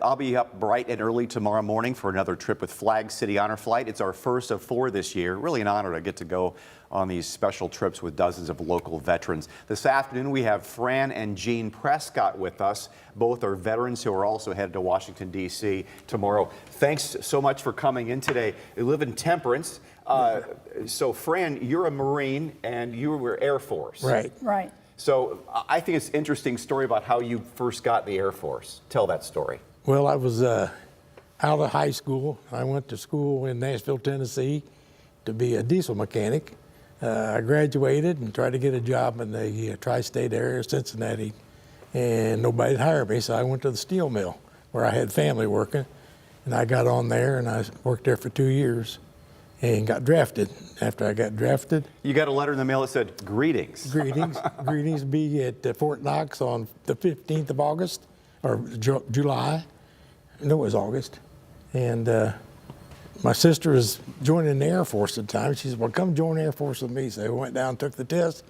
I'll be up bright and early tomorrow morning for another trip with Flag City Honor Flight. It's our first of 4 this year. Really an honor to get to go on these special trips with dozens of local veterans. This afternoon we have Fran and Gene Prescott with us. Both are veterans who are also headed to Washington, D.C. tomorrow. Thanks so much for coming in today. You live in Temperance. So Fran, you're a Marine and you were Air Force. Right. Right. So I think it's an interesting story about how you first got in the Air Force. Tell that story. Well, I was out of high school. I went to school in Nashville, Tennessee to be a diesel mechanic. I graduated and tried to get a job in the tri-state area of Cincinnati, and nobody would hire me, so I went to the steel mill where I had family working, and I got on there and I worked there for 2 years and got drafted. After I got drafted, You got a letter in the mail that said, greetings. greetings be at Fort Knox on the 15th of August, or July. No, it was August. And my sister was joining the Air Force at the time. She said, well, come join the Air Force with me. So I went down, took the test,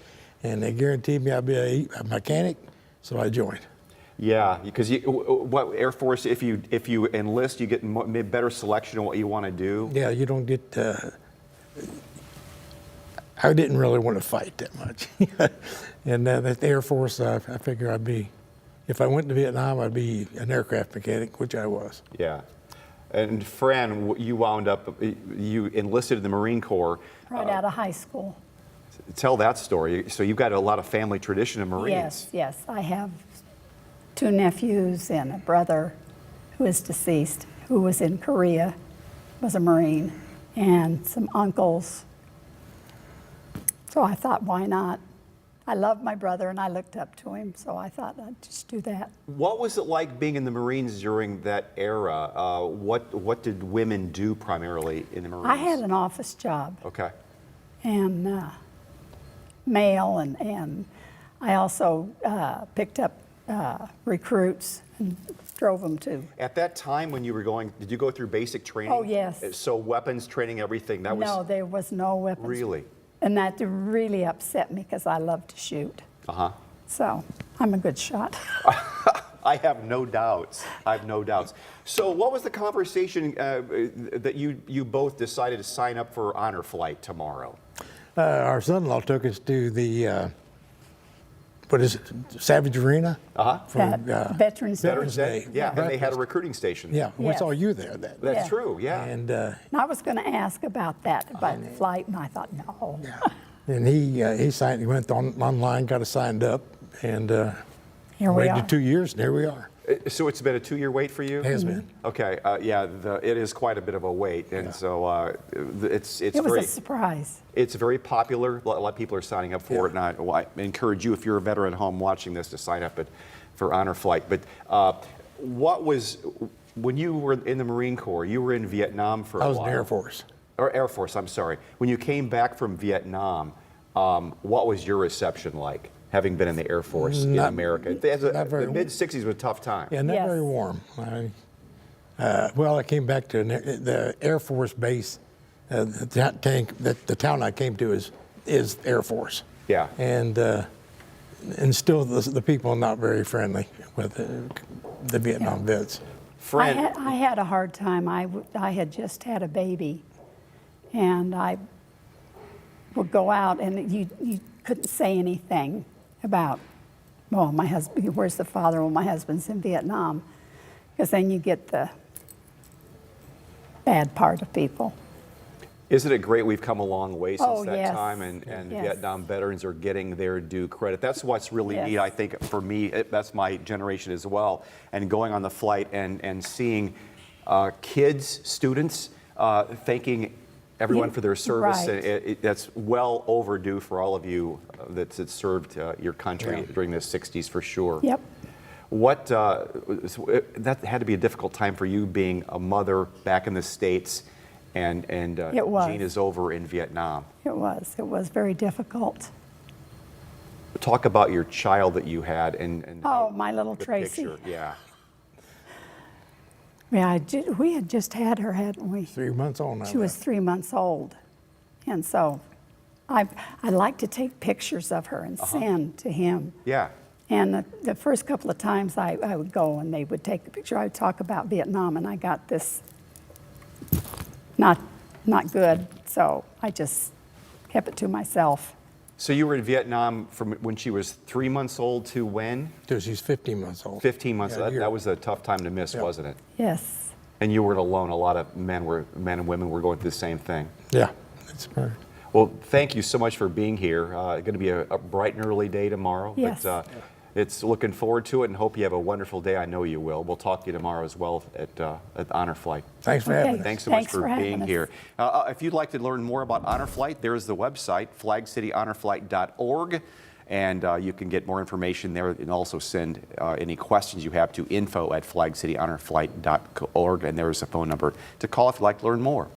and they guaranteed me I'd be a mechanic, so I joined. Yeah, because what Air Force, if you enlist, you get better selection of what you want to do. Yeah, you don't get, I didn't really want to fight that much. And at the Air Force, I figured I'd be, if I went to Vietnam, I'd be an aircraft mechanic, which I was. Yeah. And Fran, you wound up, you enlisted in the Marine Corps. Right out of high school. Tell that story. So you've got a lot of family tradition of Marines. Yes, yes. I have 2 nephews and a brother who is deceased, who was in Korea, was a Marine, and some uncles. So I thought, why not? I loved my brother and I looked up to him, so I thought I'd just do that. What was it like being in the Marines during that era? What did women do primarily in the Marines? I had an office job. Okay. And mail, and I also picked up recruits and drove them to. At that time when you were going, did you go through basic training? Oh, yes. So weapons training, everything, that was... No, there was no weapons. Really? And that really upset me because I love to shoot. Uh-huh. So I'm a good shot. I have no doubts. I have no doubts. So what was the conversation that you both decided to sign up for Honor Flight tomorrow? Our son-in-law took us to the, what is it, Savage Arena? Uh-huh. That Veterans Day. Veterans Day. Yeah, and they had a Breakfast. recruiting station. Yeah, we Yes. saw you there that day. That's Yeah. true, yeah. And And I was going to ask about that, about the flight, and I thought, no. and he signed. He went online, got us signed up, and Here we waited are. 2 years, and here we are. So it's been a 2-year wait for you? Has been. Okay, yeah, it is quite a bit of a wait, and so it's It was very... a surprise. It's very popular. A lot of people are signing up for it, and I encourage you, if you're a veteran at home watching this, to sign up for Honor Flight. But when you were in the Marine Corps, you were in Vietnam for a while. I was in the Air Force. Or Air Force, I'm sorry. When you came back from Vietnam, what was your reception like, having been in the Air Force in America? Not very The mid-'60s was a tough time. Yeah, not Yes. very warm. Well, I came back to the Air Force base. The town I came to is Air Force. Yeah. And still the people are not very friendly with the Vietnam vets. Fran, I had a hard time. I had just had a baby, and I would go out, and you couldn't say anything about, well, my husband, where's the father? Well, my husband's in Vietnam, because then you get the bad part of people. isn't it great we've come a long way since that yes. time, and Yes. Vietnam veterans are getting their due credit. That's what's really Yes. neat, I think, for me. That's my generation as well. And going on the flight and seeing kids, students, thanking everyone for their service. Right. That's well overdue for all of you that served your country during the 60s, for sure. Yep. That had to be a difficult time for you, being a mother back in the States, and It was. Gene is over in Vietnam. It was very difficult. Talk about your child that you had and Oh, my little the Tracy. picture. Yeah. Yeah, we had just had her, hadn't we? 3 months on now. She was 3 months old. And so I like to take pictures of her and send to him. Yeah. And the first couple of times I would go and they would take the picture, I would talk about Vietnam, and I got this not good, so I just kept it to myself. So you were in Vietnam from when she was 3 months old to when? Till she's 15 months old. 15 months. Yeah, That was a tough time to miss, Yeah. wasn't it? Yes. And you weren't alone. A lot of men and women were going through the same thing. Yeah, that's right. Well, thank you so much for being here. Going to be a bright and early day tomorrow. Yes. But, it's looking forward to it and hope you have a wonderful day. I know you will. We'll talk to you tomorrow as well at Honor Flight. Thanks for Okay. having us. Thanks so much Thanks for for having being us. here. If you'd like to learn more about Honor Flight, there's the website, flagcityhonorflight.org, and you can get more information there and also send any questions you have to info@flagcityhonorflight.org, and there's a phone number to call if you'd like to learn more.